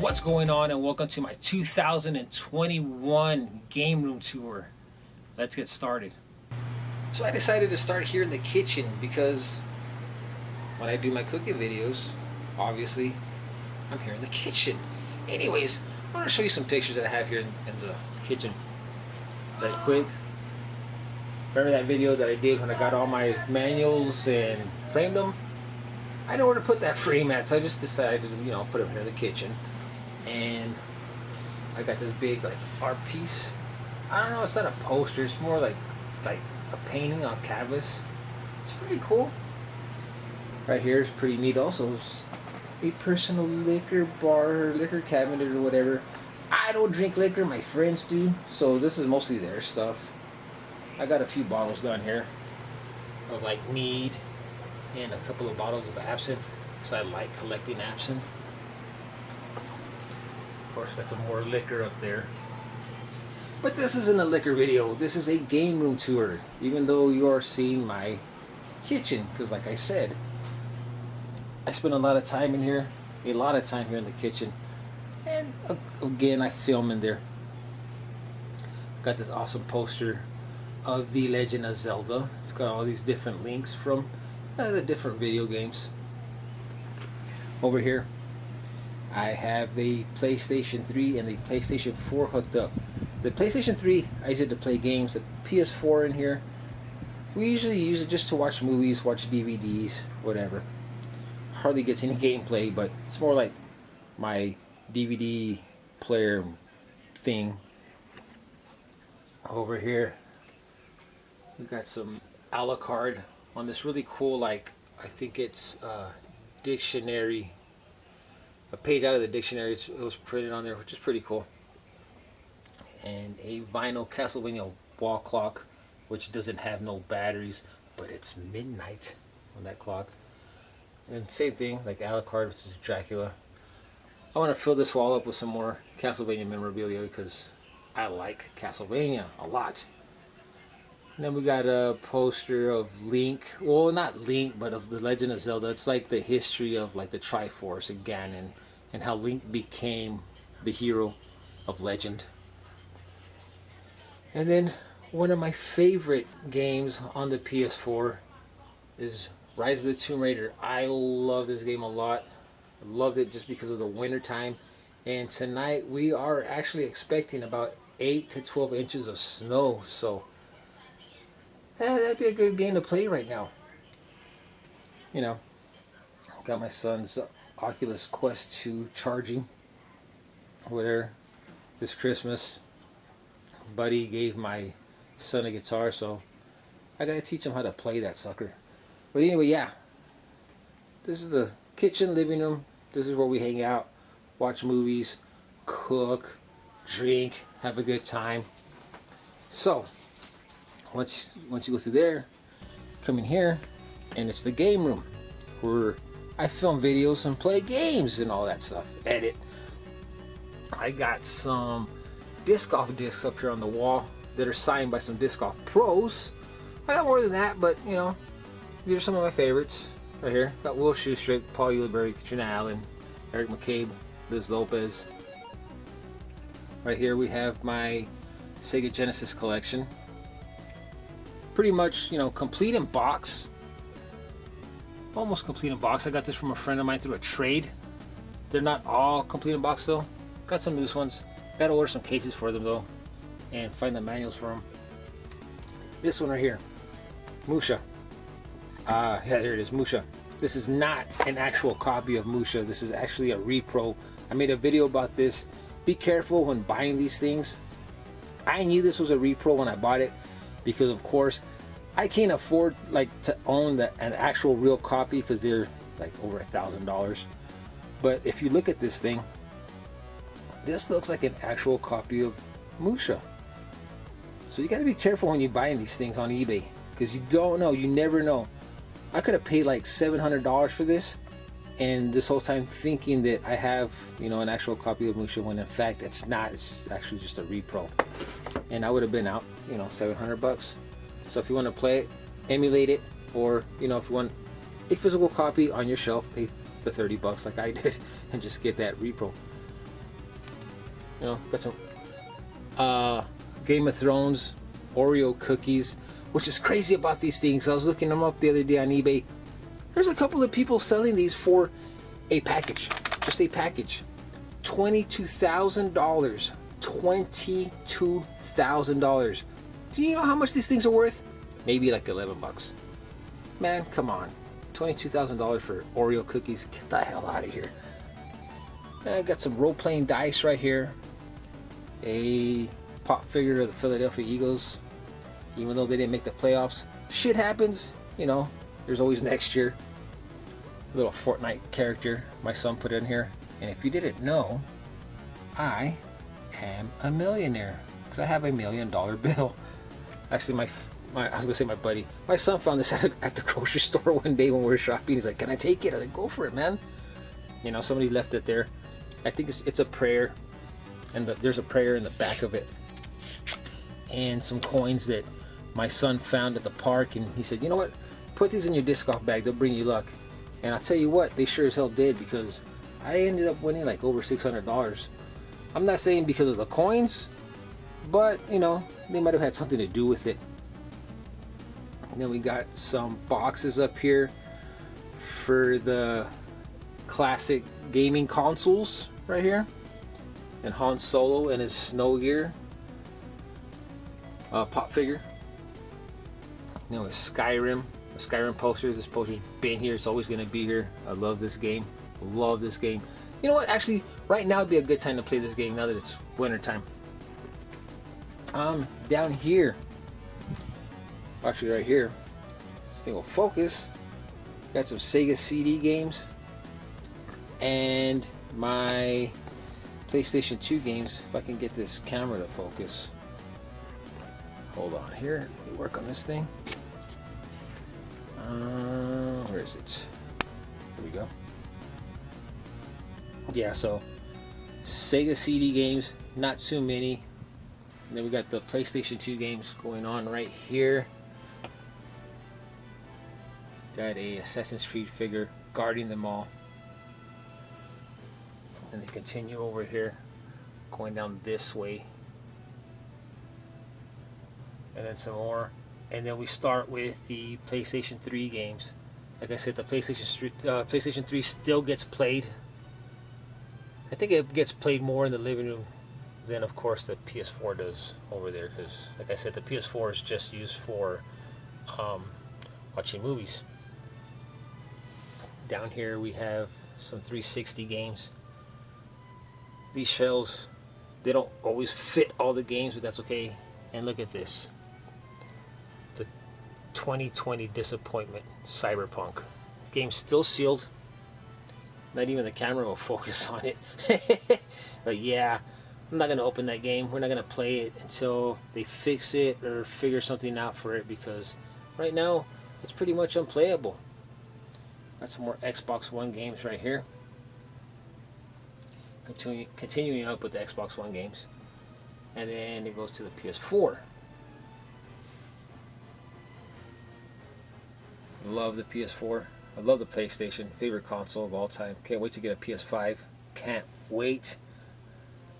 What's going on, and welcome to my 2021 game room tour. Let's get started. So I decided to start here in the kitchen because when I do my cooking videos, obviously I'm here in the kitchen. Anyways, I want to show you some pictures that I have here in the kitchen. Right quick. Remember that video that I did when I got all my manuals and framed them? I know where to put that frame at, so I just decided to, put it here in the kitchen. And I got this big art piece. I don't know, it's not a poster, it's more like a painting on canvas. It's pretty cool. Right here is pretty neat also. It's a personal liquor bar, liquor cabinet or whatever. I don't drink liquor, my friends do, so this is mostly their stuff. I got a few bottles down here of mead and a couple of bottles of absinthe because I like collecting absinthe. Of course, got some more liquor up there. But this isn't a liquor video. This is a game room tour, even though you are seeing my kitchen, because like I said, I spend a lot of time in here, in the kitchen, and again, I film in there. Got this awesome poster of The Legend of Zelda. It's got all these different links from the different video games. Over here, I have the PlayStation 3 and the PlayStation 4 hooked up. The PlayStation 3, I use it to play games. The PS4 in here, we usually use it just to watch movies, watch DVDs, whatever. Hardly gets any gameplay, but it's more like my DVD player thing. Over here, we got some a la carte on this really cool, I think it's dictionary, a page out of the dictionary. It was printed on there, which is pretty cool. And a vinyl Castlevania wall clock, which doesn't have no batteries, but it's midnight on that clock. And same thing, like Alucard, which is Dracula. I want to fill this wall up with some more Castlevania memorabilia because I like Castlevania a lot. And then we got a poster of Link. Well, not Link, but of The Legend of Zelda. It's like the history of the Triforce and Ganon and how Link became the hero of legend. And then one of my favorite games on the PS4 is Rise of the Tomb Raider. I love this game a lot. I loved it just because of the winter time. And tonight we are actually expecting about 8 to 12 inches of snow. So that'd be a good game to play right now. Got my son's Oculus Quest 2 charging over there. This Christmas, buddy gave my son a guitar, so I gotta teach him how to play that sucker. But anyway, yeah, this is the kitchen, living room. This is where we hang out, watch movies, cook, drink, have a good time. So once you go through there, come in here, and it's the game room where I film videos and play games and all that stuff, edit. I got some disc golf discs up here on the wall that are signed by some disc golf pros. I got more than that, but these are some of my favorites. Right here, got Will Shoestrick, Paul Ulibarri, Katrina Allen, Eric McCabe, Liz Lopez. Right here we have my Sega Genesis collection. Pretty much, complete in box. Almost complete in box. I got this from a friend of mine through a trade. They're not all complete in box though. Got some loose ones. Gotta order some cases for them though, and find the manuals for them. This one right here, Musha. Yeah, there it is, Musha. This is not an actual copy of Musha. This is actually a repro. I made a video about this. Be careful when buying these things. I knew this was a repro when I bought it because, of course, I can't afford to own an actual real copy because they're over $1,000. But if you look at this thing, this looks like an actual copy of Musha. So you got to be careful when you're buying these things on eBay because you don't know, you never know. I could have paid $700 for this, and this whole time thinking that I have an actual copy of Musha when in fact it's not. It's actually just a repro, and I would have been out $700. So if you want to play it, emulate it, or if you want a physical copy on your shelf, pay the $30 like I did and just get that repro. You know, got some Game of Thrones Oreo cookies, which is crazy about these things. I was looking them up the other day on eBay. There's a couple of people selling these for a package, just a package. $22,000. $22,000. Do you know how much these things are worth? Maybe like 11 bucks. Man, come on. $22,000 for Oreo cookies. Get the hell out of here. I got some role-playing dice right here. A pop figure of the Philadelphia Eagles. Even though they didn't make the playoffs. Shit happens. You know, there's always next year. A little Fortnite character my son put in here. And if you didn't know, I am a millionaire. Because I have $1 million bill. Actually, I was gonna say my buddy. My son found this at the grocery store one day when we were shopping. He's like, "Can I take it?" I was like, "Go for it, man." You know, somebody left it there. I think it's a prayer, and there's a prayer in the back of it, and some coins that my son found at the park. And he said, "You know what? Put these in your disc golf bag. They'll bring you luck." And I'll tell you what, they sure as hell did, because I ended up winning like over $600. I'm not saying because of the coins, but you know, they might have had something to do with it. And then we got some boxes up here for the classic gaming consoles right here, and Han Solo and his snow gear pop figure. You know, a Skyrim poster. This poster's been here. It's always going to be here. I love this game. Love this game. You know what? Actually, right now would be a good time to play this game now that it's winter time. Down here, actually right here, this thing will focus. Got some Sega CD games and my PlayStation 2 games. If I can get this camera to focus. Hold on here. Let me work on this thing. Where is it? Here we go. Yeah, so Sega CD games, not too many. And then we got the PlayStation 2 games going on right here. Got a Assassin's Creed figure guarding them all. And they continue over here, going down this way. And then some more. And then we start with the PlayStation 3 games. Like I said, the PlayStation 3 still gets played. I think it gets played more in the living room than, of course, the PS4 does over there. Because, like I said, the PS4 is just used for watching movies. Down here we have some 360 games. These shelves, they don't always fit all the games, but that's okay. And look at this. 2020 disappointment, Cyberpunk. Game's still sealed. Not even the camera will focus on it. But yeah, I'm not going to open that game. We're not going to play it until they fix it or figure something out for it, because right now it's pretty much unplayable. Got some more Xbox One games right here. Continuing up with the Xbox One games. And then it goes to the PS4. Love the PS4. I love the PlayStation. Favorite console of all time. Can't wait to get a PS5. Can't wait.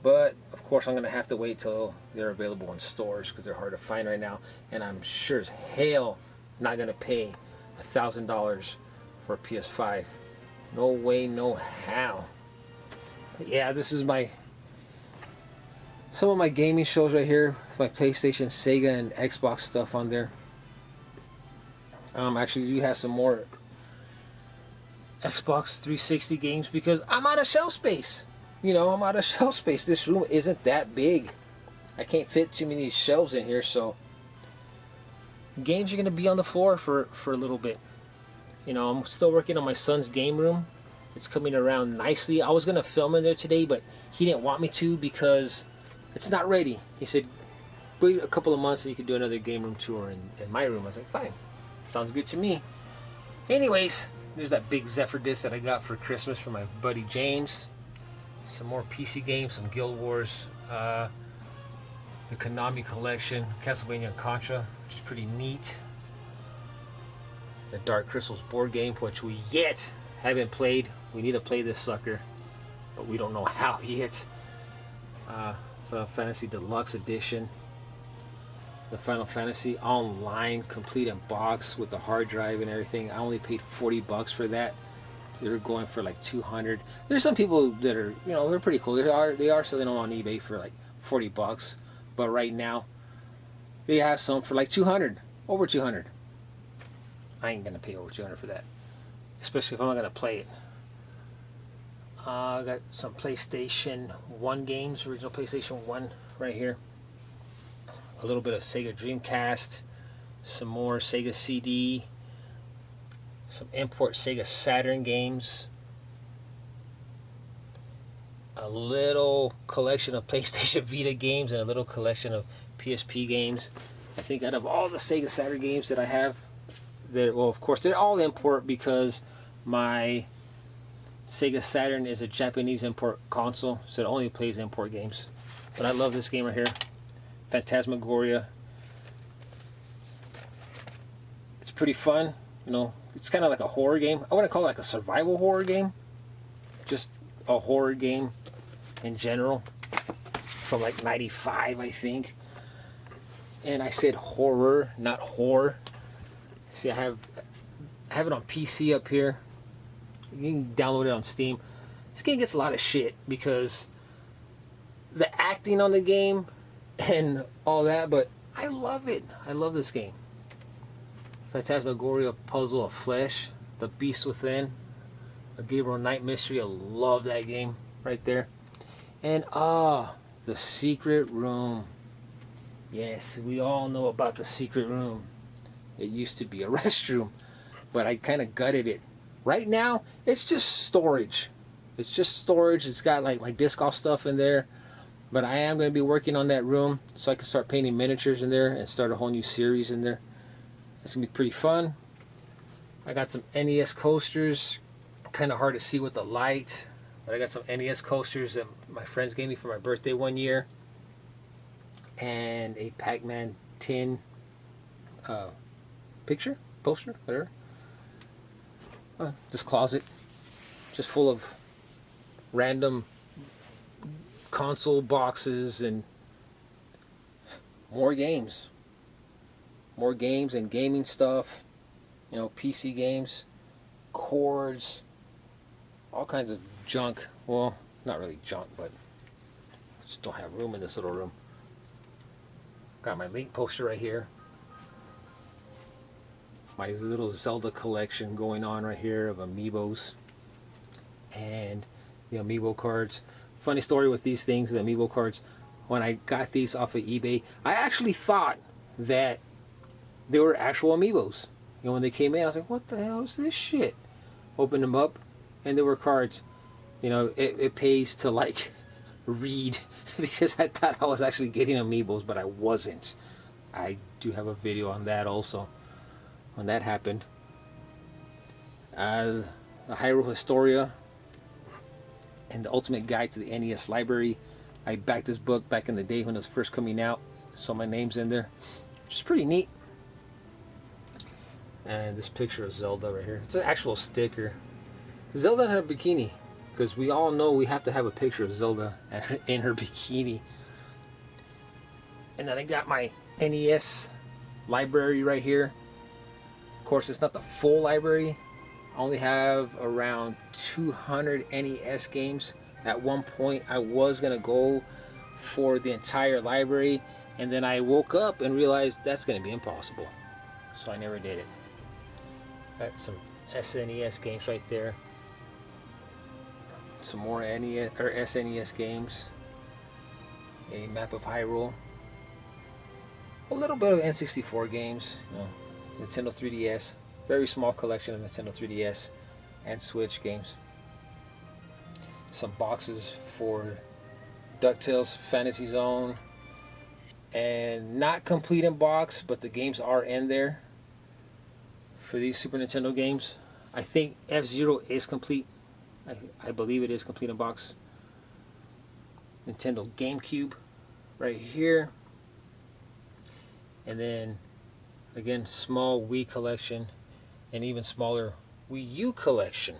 But of course I'm going to have to wait till they're available in stores, because they're hard to find right now. And I'm sure as hell not going to pay $1,000 for a PS5. No way, no how. But yeah, this is some of my gaming shows right here. My PlayStation, Sega, and Xbox stuff on there. Actually, you have some more Xbox 360 games, because I'm out of shelf space. You know, I'm out of shelf space. This room isn't that big. I can't fit too many shelves in here, so games are going to be on the floor for a little bit. You know, I'm still working on my son's game room. It's coming around nicely. I was going to film in there today, but he didn't want me to because it's not ready. He said, wait a couple of months and you can do another game room tour in my room. I was like, fine. Sounds good to me. Anyways, there's that big Zephyr disc that I got for Christmas from my buddy James. Some more PC games, some Guild Wars, the Konami collection, Castlevania and Contra, which is pretty neat. The Dark Crystals board game, which we yet haven't played. We need to play this sucker, but we don't know how yet. Final Fantasy Deluxe Edition. The Final Fantasy online, complete in box with the hard drive and everything. I only paid $40 for that. They were going for like 200. There's some people that are, they're pretty cool. They are selling them on eBay for like $40. But right now, they have some for like 200, over 200. I ain't gonna pay over 200 for that, especially if I'm not gonna play it. I got some PlayStation 1 games, original PlayStation 1 right here. A little bit of Sega Dreamcast, some more Sega CD, some import Sega Saturn games, a little collection of PlayStation Vita games, and a little collection of PSP games. I think out of all the Sega Saturn games that I have, well, of course, they're all import because my Sega Saturn is a Japanese import console, so it only plays import games. But I love this game right here, Phantasmagoria. It's pretty fun, It's kind of like a horror game. I want to call it like a survival horror game. Just a horror game in general. From like 95, I think. And I said horror, not whore. See, I have it on PC up here. You can download it on Steam. This game gets a lot of shit because the acting on the game and all that, but I love it. I love this game. Phantasmagoria, Puzzle of Flesh, The Beast Within, A Gabriel Knight Mystery. I love that game right there. And The Secret Room. Yes, we all know about The Secret Room. It used to be a restroom, but I kind of gutted it. Right now, it's just storage. It's just storage. It's got like my disc golf stuff in there. But I am going to be working on that room so I can start painting miniatures in there and start a whole new series in there. It's going to be pretty fun. I got some NES coasters. Kind of hard to see with the light. But I got some NES coasters that my friends gave me for my birthday one year. And a Pac-Man tin picture, poster, whatever. This closet, just full of random console boxes and more games and gaming stuff, PC games, cords, all kinds of junk. Well, not really junk, but I just don't have room in this little room. Got my Link poster right here. My little Zelda collection going on right here of amiibos and the amiibo cards. Funny story with these things, the amiibo cards. When I got these off of eBay, I actually thought that they were actual amiibos. When they came in, I was like, what the hell is this shit? Opened them up, and they were cards. It pays to like read because I thought I was actually getting amiibos, but I wasn't. I do have a video on that also. When that happened, the Hyrule Historia and the Ultimate Guide to the NES Library. I backed this book back in the day when it was first coming out, so my name's in there, which is pretty neat. And this picture of Zelda right here. It's an actual sticker. Zelda in her bikini, because we all know we have to have a picture of Zelda in her bikini. And then I got my NES library right here. Of course, it's not the full library. I only have around 200 NES games. At one point, I was going to go for the entire library, and then I woke up and realized that's going to be impossible. So I never did it. Got some SNES games right there. Some more NES or SNES games. A map of Hyrule. A little bit of N64 games. Nintendo 3DS. Very small collection of Nintendo 3DS and Switch games. Some boxes for DuckTales Fantasy Zone. And not complete in box, but the games are in there for these Super Nintendo games. I think F-Zero is complete. I believe it is complete in box. Nintendo GameCube right here. And then again, small Wii collection and even smaller Wii U collection.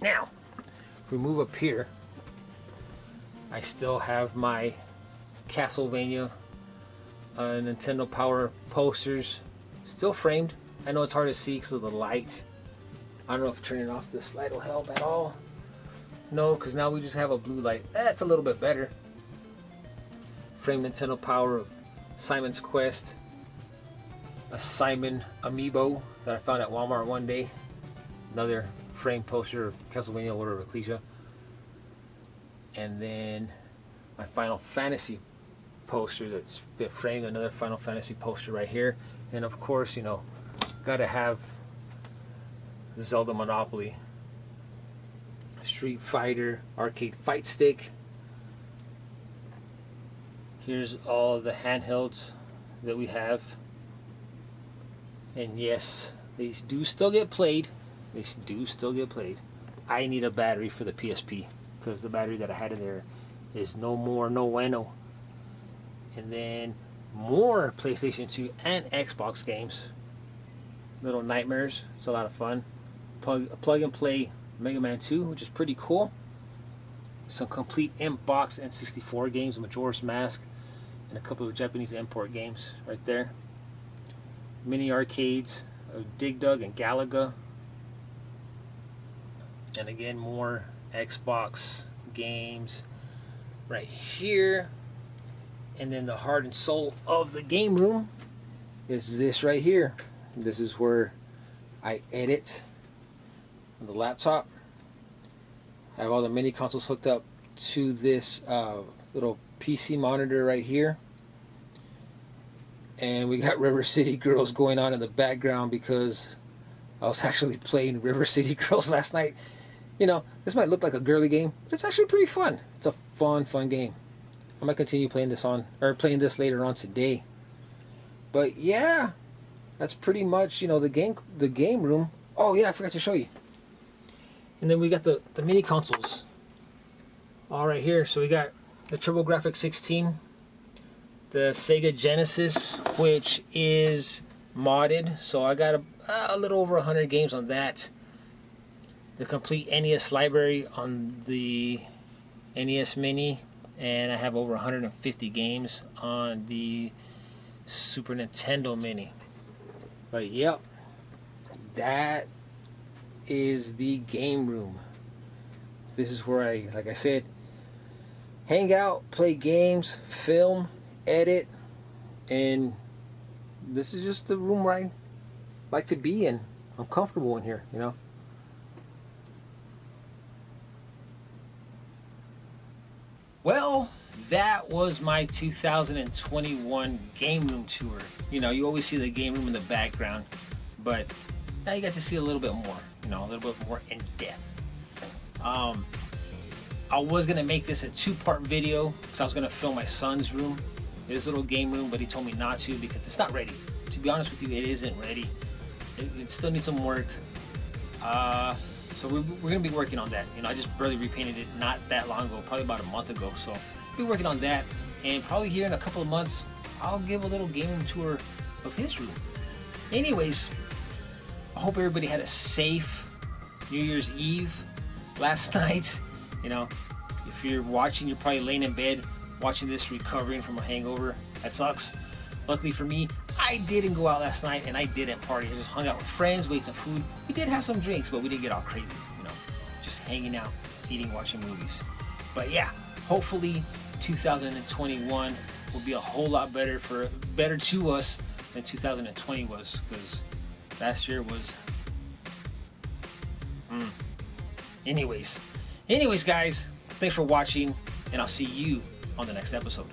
Now, if we move up here, I still have my Castlevania Nintendo Power posters still framed. I know it's hard to see because of the light. I don't know if turning off this light will help at all. No, because now we just have a blue light. That's a little bit better. Framed Nintendo Power of Simon's Quest. A Simon amiibo that I found at Walmart one day. Another framed poster of Castlevania Order of Ecclesia. And then my Final Fantasy poster that's been framed. Another Final Fantasy poster right here. And of course, you know, gotta have Zelda Monopoly. Street Fighter arcade fight stick. Here's all the handhelds that we have. And yes, these do still get played. These do still get played. I need a battery for the PSP because the battery that I had in there is no more, no bueno. And then more PlayStation 2 and Xbox games. Little Nightmares. It's a lot of fun. Plug and play Mega Man 2, which is pretty cool. Some complete Box N64 games, Majora's Mask, and a couple of Japanese import games right there. Mini arcades of Dig Dug and Galaga. And again, more Xbox games right here. And then the heart and soul of the game room is this right here. This is where I edit on the laptop. I have all the mini consoles hooked up to this little PC monitor right here. And we got River City Girls going on in the background because I was actually playing River City Girls last night. You know, this might look like a girly game, but it's actually pretty fun. It's a fun game. I might continue playing this later on today. But yeah, that's pretty much, you know, the game room. Oh yeah, I forgot to show you. And then we got the mini consoles all right here. So we got the TurboGrafx 16, the Sega Genesis, which is modded. So I got a little over 100 games on that. The complete NES library on the NES Mini, and I have over 150 games on the Super Nintendo Mini. But yep, that is the game room. This is where I, like I said, hang out, play games, film, edit, and this is just the room where I like to be in. I'm comfortable in here, you know. Well, that was my 2021 game room tour. You know, you always see the game room in the background, but now you got to see a little bit more, you know, a little bit more in depth. I was going to make this a two-part video because I was going to film my son's room, his little game room, but he told me not to because it's not ready. To be honest with you, it isn't ready. It still needs some work. So we're going to be working on that. You know, I just barely repainted it not that long ago, probably about a month ago. So we'll be working on that. And probably here in a couple of months, I'll give a little game room tour of his room. Anyways, I hope everybody had a safe New Year's Eve last night. You know, if you're watching, you're probably laying in bed watching this, recovering from a hangover. That sucks. Luckily for me, I didn't go out last night and I didn't party. I just hung out with friends, ate some food. We did have some drinks, but we didn't get all crazy, you know, just hanging out, eating, watching movies. But yeah, hopefully 2021 will be a whole lot better to us than 2020 was, because last year was Anyways guys, thanks for watching, and I'll see you on the next episode.